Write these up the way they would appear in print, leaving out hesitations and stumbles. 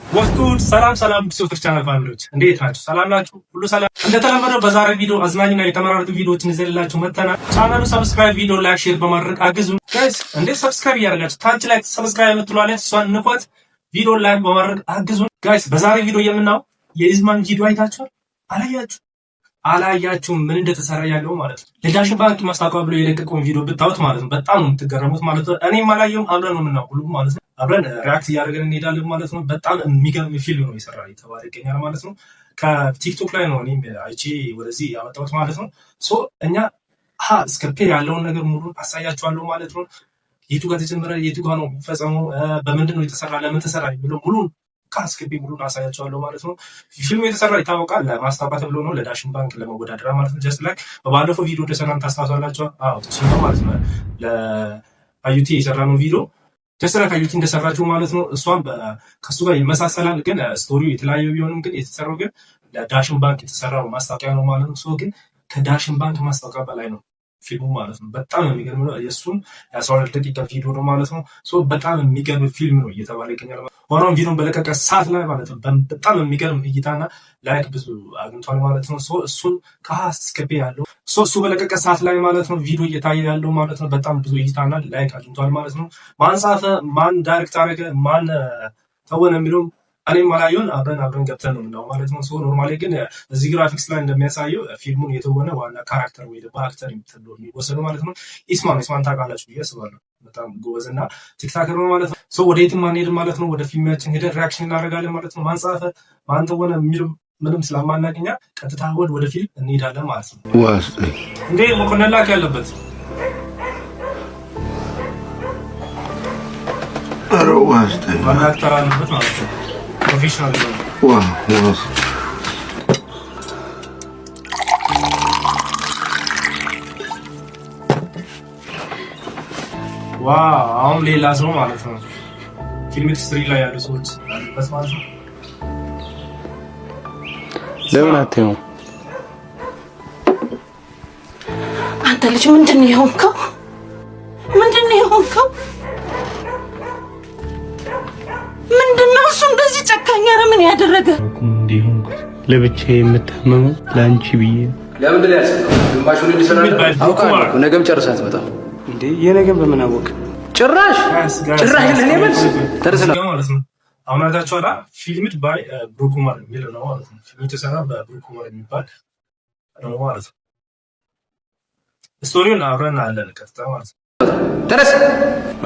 ወስኩት ሰላም ቢሶትር ቻናል ፋሚሊዎች እንዴት ናችሁ? ሰላም ናችሁ? ሁሉ ሰላም። እንደተለመደው በዛሬ ቪዲዮ አዝናኝና የተመራረጡ ቪዲዮዎችን ይዘንላችሁ መጥተናል። ቻናሉ ሰብስክራይብ፣ ቪዲዮ ላይክ፣ ሼር በማድረግ አግዙ ጋይስ። እንዴት ሰብስክራይብ ያደርጋችሁ? ታች ላይ ሰብስክራይብ የምትሏለን እሷን ንኳት፣ ቪዲዮ ላይክ በማድረግ አግዙ ጋይስ። በዛሬ ቪዲዮ የምናየው የኢዝማን ቪዲዮ አይታችኋል? አላያችሁም? ምን እንደተሰራ ያለው ማለት ነው። ለዳሽን ባንክ ማስታወቂያ ብሎ የለቀቀውን ቪዲዮ ብታዩት ማለት ነው በጣም ነው የምትገረሙት ማለት ነው። እኔም አላየሁም፣ አብረን ነው የምናየው ሁሉም ማለት ነው። አብረን ሪአክት እያደረገን እንሄዳለን ማለት ነው። በጣም የሚገርም ፊልም ነው የሰራ የተባለ ይገኛል ማለት ነው። ከቲክቶክ ላይ ነው እኔም አይቼ ወደዚህ ያመጣሁት ማለት ነው። ሶ እኛ እስከ ፔ ያለውን ነገር ሙሉን አሳያችኋለሁ ማለት ነው። የቱ ጋር ተጀመረ፣ የቱ ጋር ነው የሚፈጸመው፣ በምንድን ነው የተሰራ፣ ለምን ተሰራ የሚለው ሙሉን ካስገቢ ሙሉን አሳያችኋለሁ ማለት ነው። ፊልሙ የተሰራ ይታወቃል ለማስታወቂያ ተብሎ ነው፣ ለዳሽን ባንክ ለመወዳደር ማለት ነው። ጀስት ላይ በባለፈው ቪዲዮ እንደሰራን ታስታውሳላችሁ። ተሽሎ ማለት ነው ለአዩቲ የሰራነው ቪዲዮ ጀስት ላይ ከአዩቲ እንደሰራችሁ ማለት ነው። እሷም ከሱ ጋር ይመሳሰላል፣ ግን ስቶሪው የተለያየ ቢሆንም ግን የተሰራው ግን ለዳሽን ባንክ የተሰራው ማስታወቂያ ነው ማለት ነው። ግን ከዳሽን ባንክ ማስታወቂያ በላይ ነው ፊልሙ ማለት ነው። በጣም የሚገርም ነው። የእሱም የ12 ደቂቃ ቪዲዮ ነው ማለት ነው። በጣም የሚገርም ፊልም ነው እየተባለ ይገኛል። ዋናውን ቪዲዮን በለቀቀ ሰዓት ላይ ማለት ነው በጣም የሚገርም እይታና ላይክ ብዙ አግኝቷል ማለት ነው። እሱን ከሀስ እስከ ፔ ያለው እሱ በለቀቀ ሰዓት ላይ ማለት ነው ቪዲዮ እየታየ ያለው ማለት ነው በጣም ብዙ እይታና ላይክ አግኝቷል ማለት ነው። ማን ጻፈ፣ ማን ዳይሬክት አደረገ፣ ማን ተወነ የሚለው እኔም አላየሁም። አብረን ገብተን ነው የምናየው ማለት ነው። ኖርማሊ ግን እዚህ ግራፊክስ ላይ እንደሚያሳየው ፊልሙን የተወነ ዋና ካራክተር ወይ ደግሞ አክተር ተብሎ የሚወሰዱ ማለት ነው ኢስማን ታውቃላችሁ ብዬ አስባለሁ። በጣም ጎበዝና ቲክታከር ነው ማለት ነው። ወደ የትም አንሄድም ማለት ነው። ወደ ፊልማችን ሄደን ሪያክሽን እናደርጋለን ማለት ነው። ማን ጻፈ፣ ማን ተወነ የሚለው ምንም ስለማናገኛ ቀጥታ ወደ ፊልም እንሄዳለን ማለት ነው። እንዴ መኮንን ላክ ያለበት ዋና አክተር አለበት ማለት ነው። ፕሮፌሽናል ነው። አሁን ሌላ ሰው ማለት ነው ፊልም ኢንዱስትሪ ላይ ያሉ ሰዎች አሉበት ማለት ነው። ለምን አትይው? አንተ ልጅ ምንድን ነው የሆንከው? ምንድነው እሱ እንደዚህ ጨካኝ? ኧረ ምን ያደረገ እንዲሁም ለብቻዬ የምታመመው ለአንቺ ብዬ ነው። ለምንድን ነው ያልሰጠው? ግማሹን እንዲሰራ ነገም ጨርሰህ አትመጣም እንዴ? የነገም በምን አወቅ? ጭራሽ ለኔ መልስ ተረስና ማለት ነው። አሁን አታችኋላ ፊልምድ ባይ ብሩክ ኡመር የሚል ነው ማለት ነው። ፊልሙ የተሰራ በብሩክ ኡመር የሚባል ነው ማለት ነው። ስቶሪውን አብረን አለን ቀጥታ ማለት ነው። ተረስ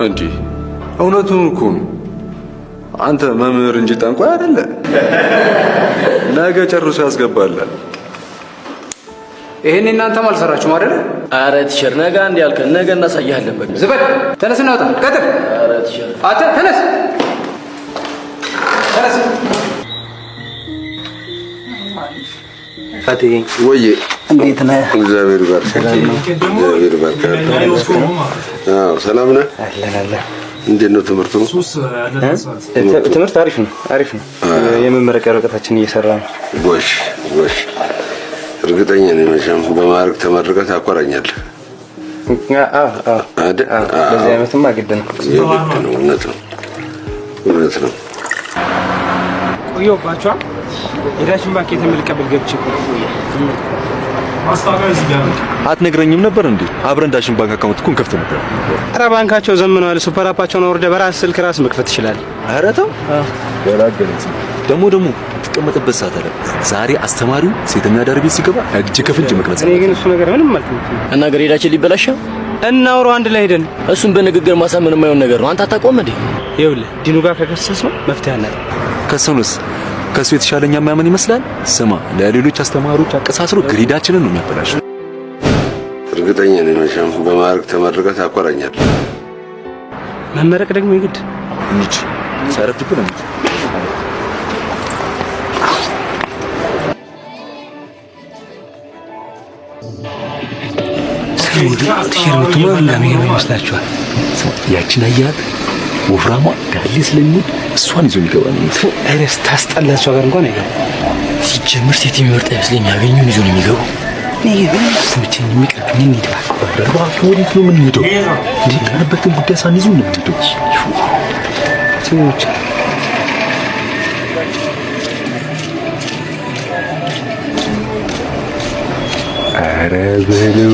እንዴ እውነቱን እኮ ነው። አንተ መምህር እንጂ ጠንቋይ አይደለ። ነገ ጨርሶ ያስገባላል። ይሄን እናንተም አልሰራችሁም አይደል? ኧረ ቲቸር ነገ አንድ ያልከን ነገ እናሳያለን። በቃ ዝበል ተነስና ወጣ። ቀጥል። ኧረ ቲቸር አንተ ተነስ። አቴ ወይ እንዴት ነህ? እግዚአብሔር ይባርክ። እግዚአብሔር ይባርክ። ሰላም ነህ? አለ እንዴት ነው ትምህርቱ? ትምህርት አሪፍ ነው። የመመረቂያ ወረቀታችን እየሰራ ነው። ጎሽ እርግጠኛ ነኝ መቼም በማዕረግ ተመርቀህ ታኮራኛለህ። በዚህ ዓመትማ ግድ ነው። እውነት ነው። ቆየሁባችኋል። የዳሽን ባንክ የተመለቀበል ገብቼ ማስታወቂያ እዚህ ጋር አትነግረኝም ነበር እንዴ? አብረን ዳሽን ባንክ አካውንት እኮ እንከፍት ነበር። ኧረ ባንካቸው ዘምነዋል። ሱፐር አፓቸውን አውርደህ በራስህ ስልክ ራስህ መክፈት ትችላለህ። ኧረ ተው ደግሞ ትቀመጥበት ሰዓት አለ። ዛሬ አስተማሪው ሴተኛ አዳሪ ቤት ሲገባ እጅ ከፍንጅ መቅረጽ። እኔ ግን እሱ ነገር ምንም ማለት ነው እና ግሬዳችን ሊበላሽ እናውራው አንድ ላይ ሄደን እሱን በንግግር ማሳመን የማይሆን ነገር ነው። አንተ አታውቀውም እንዴ? ይኸውልህ ዲኑ ጋር ከከሰስነው መፍትሄ አለ። ከሰውንስ ከሱ የተሻለኛ ማመን ይመስላል። ስማ ለሌሎች አስተማሪዎች አቀሳስሮ ግሬዳችንን ነው የሚያበላሽ። እርግጠኛ ነኝ መቼም በማዕረግ ተመርቀህ ታኮራኛለህ። መመረቅ ደግሞ ይግድ እንጂ ሳረፍኩ ነው። ቲሸርቱማ ለምን ይመስላችኋል? ያችን አያት ወፍራሟ ጋሊ ስለሚወድ እሷን ይዞ የሚገባ ነው። አይደስ ታስጠላቸው ጋር እንኳን አይገባ። ሲጀምር ሴት የሚወርጥ አይመስለኝ ያገኙን ይዞ ነው የሚገባው። እኔ ግን ስምቼን የሚቀርብኝ እንሂድ እባክህ። ወዴት ነው የምንሄደው? እንዴ ያለበትን ጉዳይ ሳንይዙ ነው የምንሄደው። ሰዎች ኧረ በለው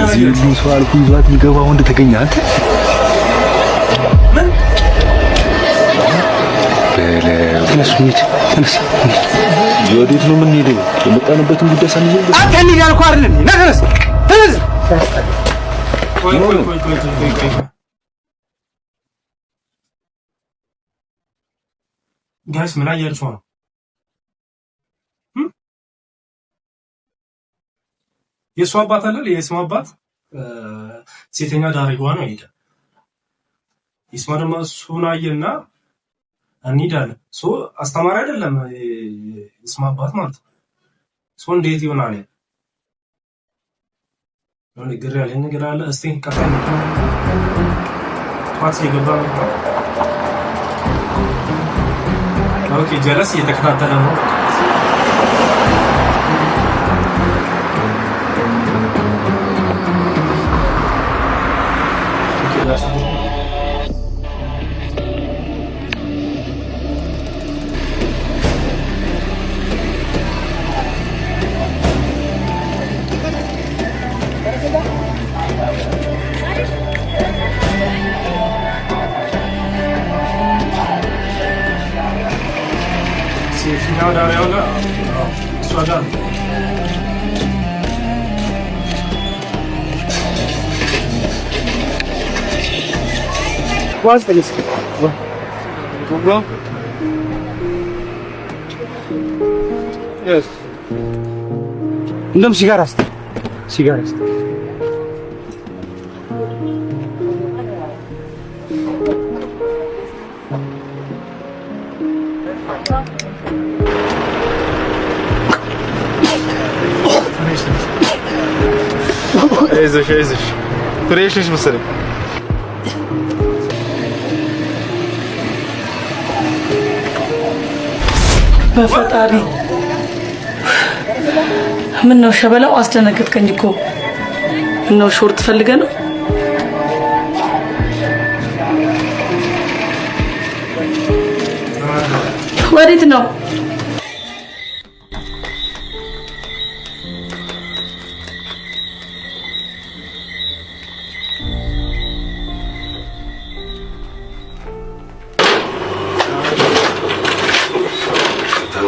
እዚህ ሁሉ ሰው አልፎ ይዟት የሚገባው እንደተገኘ አንተ ምን በለው ተነስ ወዴት ነው የምንሄደው? የመጣንበትን ጉዳይ ሳንይዝ አንተ እንሂድ ያልኩህ አይደል እንዴ? ና ተነስ ቆይ ጋይስ ምን አያችሁ ነው? የሷ አባት አይደል? የስማ አባት ሴተኛ ዳሪዋ ነው ሄደ። ይስማ ደግሞ እሱን አየና እንሂዳለን። ሶ አስተማሪ አይደለም ይስማ አባት ማለት ነው። ሶ እንዴት ይሆናል? ነው ነገር ያለ ነገር አለ። እስቲ ቀጣይ ነው ቷት የገባ ነው። ኦኬ ጀለስ እየተከታተለ ነው። ሴትኛው ዳሪያው ጋር እሷ ጋር ዋስ ተነስ ብሮ yes እንደም ሲጋራ አይዞሽ ፍሬሽ መሰለኝ። በፈጣሪ ምን ነው ሸበላው? አስደነገጥከኝ እኮ። ምን ነው ሾርት ፈልገህ ነው? ወዴት ነው?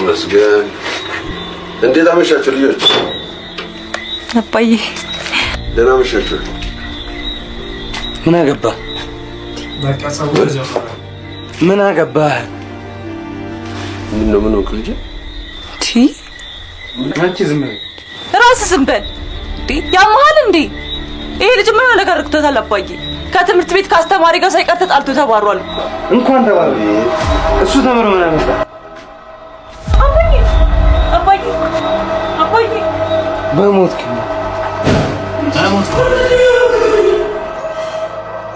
ተመስገን። እንዴት አመሻችሁ ልጆች? አባዬ ደህና አመሻችሁ። ምን አገባህ? በቃ ሰው ዘፈረ ምን አገባህ? ምን ወክ ልጅ አንቺ ዝም በል። ራስህ ዝም በል እንዴ! ያማል እንዴ? ይሄ ልጅ ምን ነገር አድርጎታል? አባዬ ከትምህርት ቤት ከአስተማሪ ጋር ሳይቀር ተጣልቶ ተባሯል። እንኳን ተባረ እሱ ተምሮ ምን አመጣ? አባዬ በሞት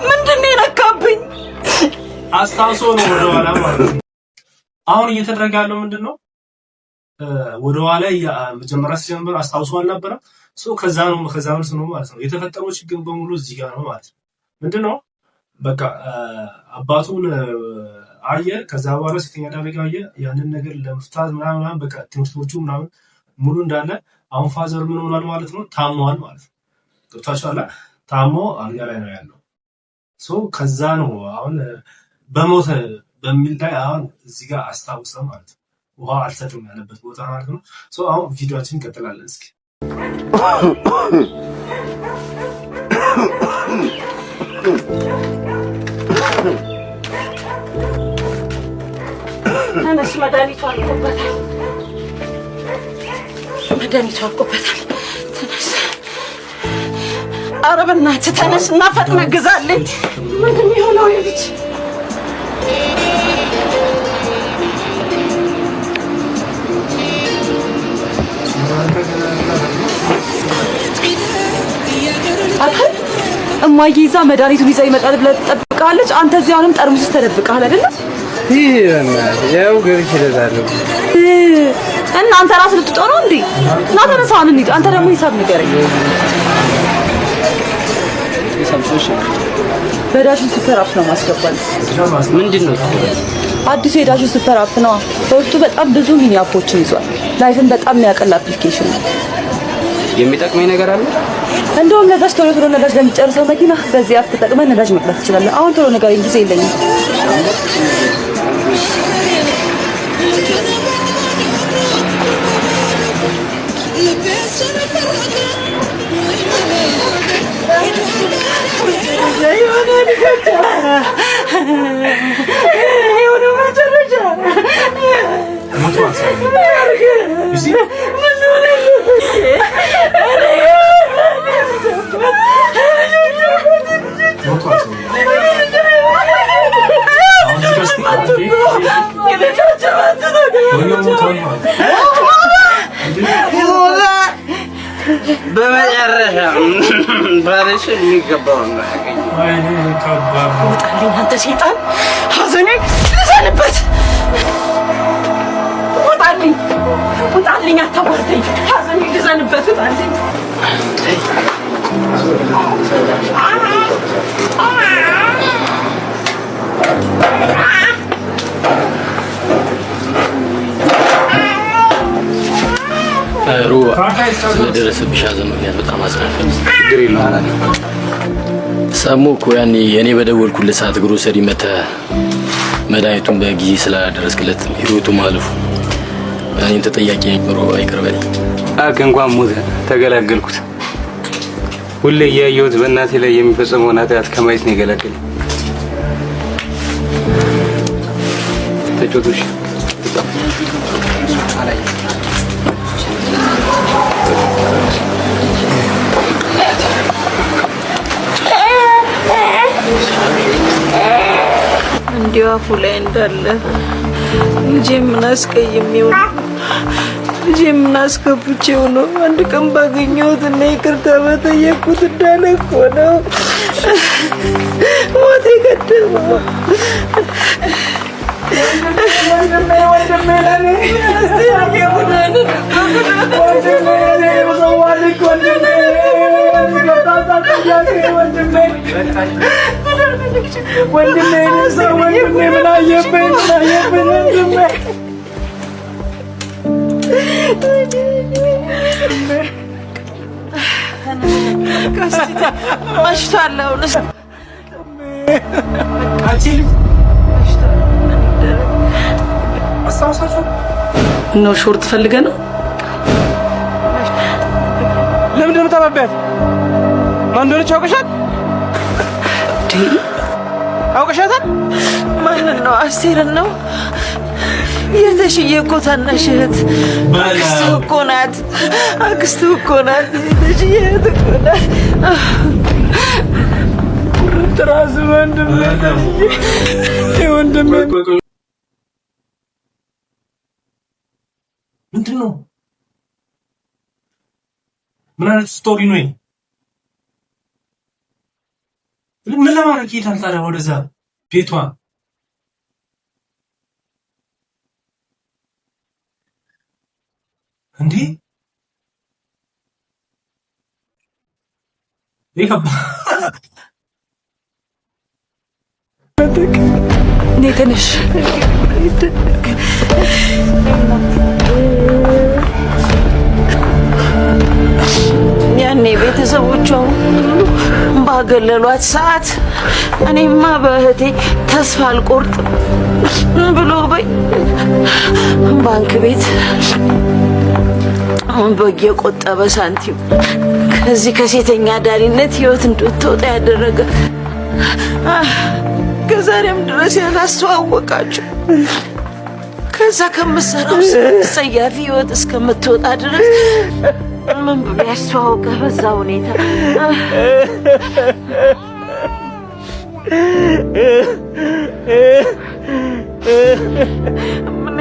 ምንድን ነው የነካብኝ? አስታውሶ ነው ወደኋላ ማለት ነው። አሁን እየተደረገ ያለው ምንድነው? ወደኋላ መጀመሪያ ሲጀምር አስታውሶ አልነበረም። ከዛ ነው ማለት ነው የተፈጠረው ችግር በሙሉ እዚህ ጋር ነው ማለት ነው። ምንድነው በቃ አባቱን አየ፣ ከዛ በኋላ ሴተኛ ዳሪጋ አየ። ያንን ነገር ለመፍታት ምናምን በቃ ትምህርቶቹ ምናምን ሙሉ እንዳለ አሁን ፋዘር ምን ሆኗል ማለት ነው? ታሟል ማለት ነው። ገብታችኋል? ታሞ አልጋ ላይ ነው ያለው። ከዛ ነው አሁን በሞተ በሚል ላይ አሁን እዚህ ጋር አስታውሰ ማለት ነው። ውሃ አልሰጥም ያለበት ቦታ ማለት ነው። አሁን ቪዲዮአችን እንቀጥላለን። እስኪ ተነስ፣ መድኃኒቱ አልቆበታል። ተነስ፣ ኧረ በእናትህ ተነስ እና ፈጥነህ ግዛልኝ። ምንድን ነው የሆነው ልጅ? እማዬ ይዛ መድኃኒቱን ይዛ ይመጣል ብለህ ትጠብቃለች። አንተ እዚህ አሁንም ጠርሙስ ውስጥ ተደብቀሃል አይደለ? ያው ገብቼ እለታለሁ። እና አንተ ራስህ ልትጦ ነው እንዴ? ና ተነሳ እንሂድ። አንተ ደግሞ ሂሳብ ንገረኝ። በዳሽን ሱፐር አፕ ነው ማስገባል። ምንድን ነው አዲሱ የዳሽን ሱፐር አፕ ነው። በውስጡ በጣም ብዙ ሚኒ አፖችን ይዟል። ላይፍን በጣም የሚያቀል አፕሊኬሽን ነው። የሚጠቅመኝ ነገር አለ? እንደውም ነዳጅ ቶሎ ነዳጅ ለሚጨርሰው መኪና በዚህ አፕ ተጠቅመን ነዳጅ መቅዳት ትችላለህ። አሁን ቶሎ ነገር ጊዜ የለኝም። በመጨረሻ ባለሽ የሚገባው ነው ያገኘ። ውጣልኝ አንተ ሰይጣን! ሐዘኔ ልዘንበት! ውጣልኝ አታዋርደኝ! ሐዘኔ ልዘንበት! ውጣልኝ! ሩባ ስለደረሰብሽ ሐዘን ምክንያት በጣም አዝናለሁ። ችግር የለውም። ሰሙ እኮ ያኔ እኔ በደወልኩለት ሰዓት ግሮሰሪ መተህ መድኃኒቱን በጊዜ ስላደረስክለት ህይወቱ ማለፉ እኔን ተጠያቂ ሩባ ይቅር በለኝ። እንኳን ሞተ ተገላገልኩት። ሁሌ እያየሁት በእናቴ ላይ የሚፈጸመውን ኃጢአት ከማየት ነው የገላገለኝ። ተጫወቱሽ እንዲሁ አፉ ላይ እንዳለ ልጄ ምን አስቀይሜው ልጄ ምን አስከፍቼው ነው አንድ ቀን ባገኘሁት እና ይቅርታ በጠየቅኩት እንዳለ እኮ ነው ሞት የቀደመው። መሽቷል አሁንስ ነው ሾርት ፈልገህ ነው? ለምንድን ነው የምታባቢያት? ማን እንደሆነች አውቀሻት? አውቀሻታል? ማንን ነው? አስቴርን ነው? የተሽዬ እኮ ታናሽ እህት አክስትህ እኮ ናት። አክስትህ እኮ ናት። የተሽዬ እህት እኮ ናት። ትራስ ወንድሜ ወንድሜ ምንድን ነው? ምን አይነት ስቶሪ ነው? ምን ለማድረግ ይሄዳል ታዲያ ወደዛ ቤቷ? እንዴ ይከባ ትንሽ ያኔ ቤተሰቦቿ ባገለሏት ሰዓት እኔማ በእህቴ ተስፋ አልቆርጥም ብሎ ባንክ ቤት በየቆጠበ ሳንቲም ከዚህ ከሴተኛ አዳሪነት ህይወት እንድትወጣ ያደረገ ከዛሬም ድረስ ያላስተዋወቃችሁ ከዛ ከምትሰራው ሰያፊ ህይወት እስከምትወጣ ድረስ ምን ብሎ ያስተዋወቀ በዛ ሁኔታ ምን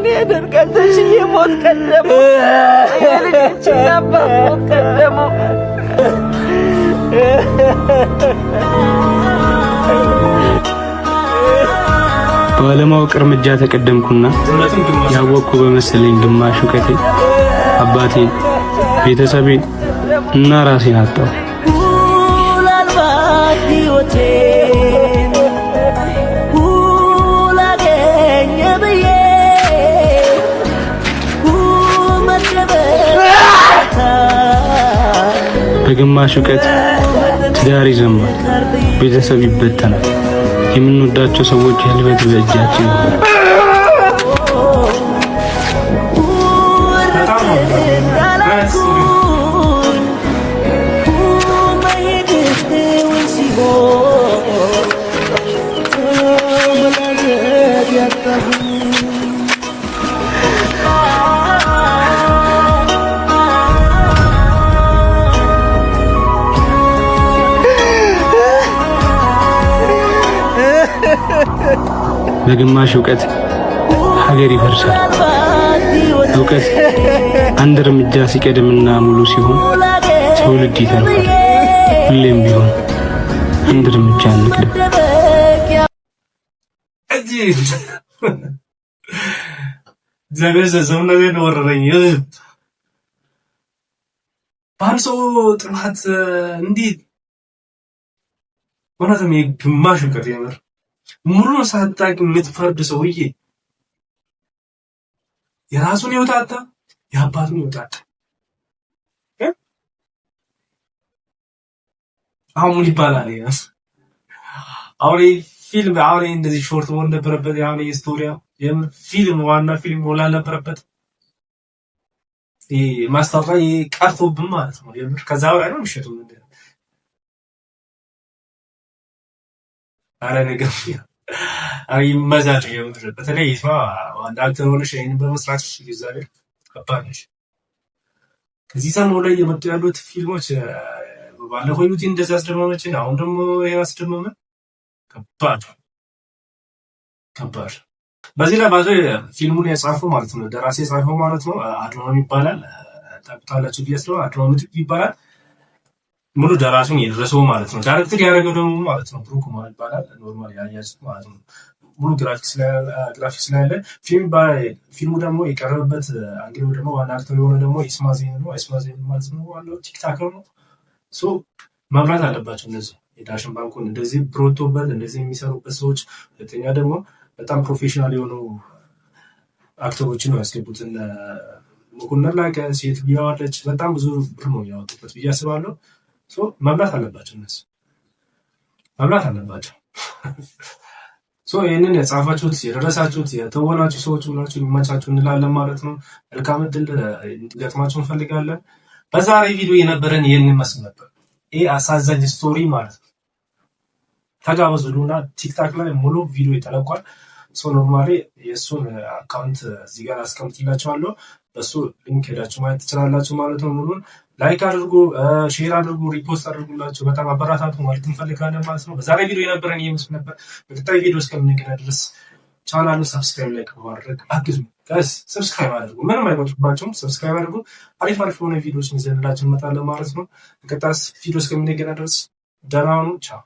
ያደርጋል ተሽዬ ሞት ቀደመው የልጆችን አባት ሞት ቀደመው ባለማወቅ እርምጃ ተቀደምኩና ያወቅኩ በመሰለኝ ግማሽ እውቀቴ አባቴን ቤተሰቤን እና ራሴን አጣሁ። በግማሽ እውቀት ትዳር ይዘማል፣ ቤተሰብ ይበተናል። የምንወዳቸው ሰዎች ህልፈት በእጃችን ነው። በግማሽ እውቀት ሀገር ይፈርሳል። እውቀት አንድ እርምጃ ሲቀድምና ሙሉ ሲሆን ትውልድ ይተርፋል። ሁሌም ቢሆን አንድ እርምጃ እንቅደም። እግዚአብሔር ሰውነቴን ወረረኝ። በአንድ ሰው ጥፋት እንዲህ እውነትም የግማሽ እውቀት የምር ሙሉ ሳታውቅ የምትፈርድ ሰውዬ የራሱን ይወጣጣ የአባቱን ይወጣጣ። አሁን ይባላል አሁን ፊልም አሁን እንደዚህ ሾርት መሆን ነበረበት። አሁን የስቶሪያ ፊልም ዋና ፊልም ሆላ ነበረበት። ማስታወቂያ ቀርቶብን ማለት ነው የምር። ከዛ በላይ ነው የሚሸጠው እንደ አረ ነገር አይ መዛጭ የምር በተለይ ይስማ አንድ አክተር ሆነሽ ይሄን በመስራት እግዚአብሔር ከባድ ነሽ። ከዚህ ሰሞን ላይ የመጡ ያሉት ፊልሞች ባለፈው ዩቲ እንደዚህ አስደመመችን፣ አሁን ደግሞ ያስደመመ ከባድ። በዚህ ላይ ባዘ ፊልሙን የጻፈው ማለት ነው ደራሲ የጻፈው ማለት ነው አድማም ይባላል። ታውቁታላችሁ ብዬ አስባለሁ። አድማም ይባላል ሙሉ ደራሲውን የደረሰው ማለት ነው። ዳይሬክተር ያደረገው ደግሞ ማለት ነው ብሩክ ማር ይባላል። ኖርማል ያያዝ ማለት ነው ሙሉ ግራፊክስ ላይ ያለ ፊልሙ ደግሞ የቀረበበት አንግል ደግሞ ዋና አክተር የሆነ ደግሞ ይስማዜን ነው። ይስማዜን ማለት ነው ዋናው ቲክታከር ነው። ሶ መብራት አለባቸው እነዚህ የዳሽን ባንኩን እንደዚህ ብሮቶበት እንደዚህ የሚሰሩበት ሰዎች። ሁለተኛ ደግሞ በጣም ፕሮፌሽናል የሆኑ አክተሮችን ነው ያስገቡት። እነ መኮንን ላይ ሴት ቢያዋለች በጣም ብዙ ብር ነው ያወጡበት ብዬ አስባለሁ። ሶ መብላት አለባቸው እነሱ መብላት አለባቸው። ሶ ይሄንን የጻፋችሁት የደረሳችሁት የተወናችሁ ሰዎች ሁላችሁ ይመቻችሁ እንላለን ማለት ነው። መልካም እድል እንዲገጥማችሁ እንፈልጋለን። በዛሬ ቪዲዮ የነበረን ይሄንን መስል ነበር። ይሄ አሳዛኝ ስቶሪ ማለት ነው። ተጋበዙና ቲክታክ ላይ ሙሉ ቪዲዮ ይተለቋል። ሶ ኖርማሊ የሱን አካውንት እዚህ ጋር አስቀምጥላችኋለሁ። በሱ ሊንክ ሄዳችሁ ማየት ትችላላችሁ ማለት ነው። ሙሉን ላይክ አድርጉ፣ ሼር አድርጉ፣ ሪፖስት አድርጉላችሁ። በጣም አበራታቱ ማለት እንፈልጋለን ማለት ነው። በዛሬ ቪዲዮ የነበረን ይሄ መስል ነበር። በቀጣይ ቪዲዮ እስከምንገናኝ ድረስ ቻናሉን ሰብስክራይብ ላይክ በማድረግ አግዙ። ጋይስ ሰብስክራይብ አድርጉ፣ ምንም አይቆጥባችሁም። ሰብስክራይብ አድርጉ። አሪፍ የሆነ ቪዲዮዎችን ይዘንላችሁ እንመጣለን ማለት ነው። በቀጣይ ቪዲዮ እስከምንገናኝ ድረስ ደህና ሁኑ። ቻው።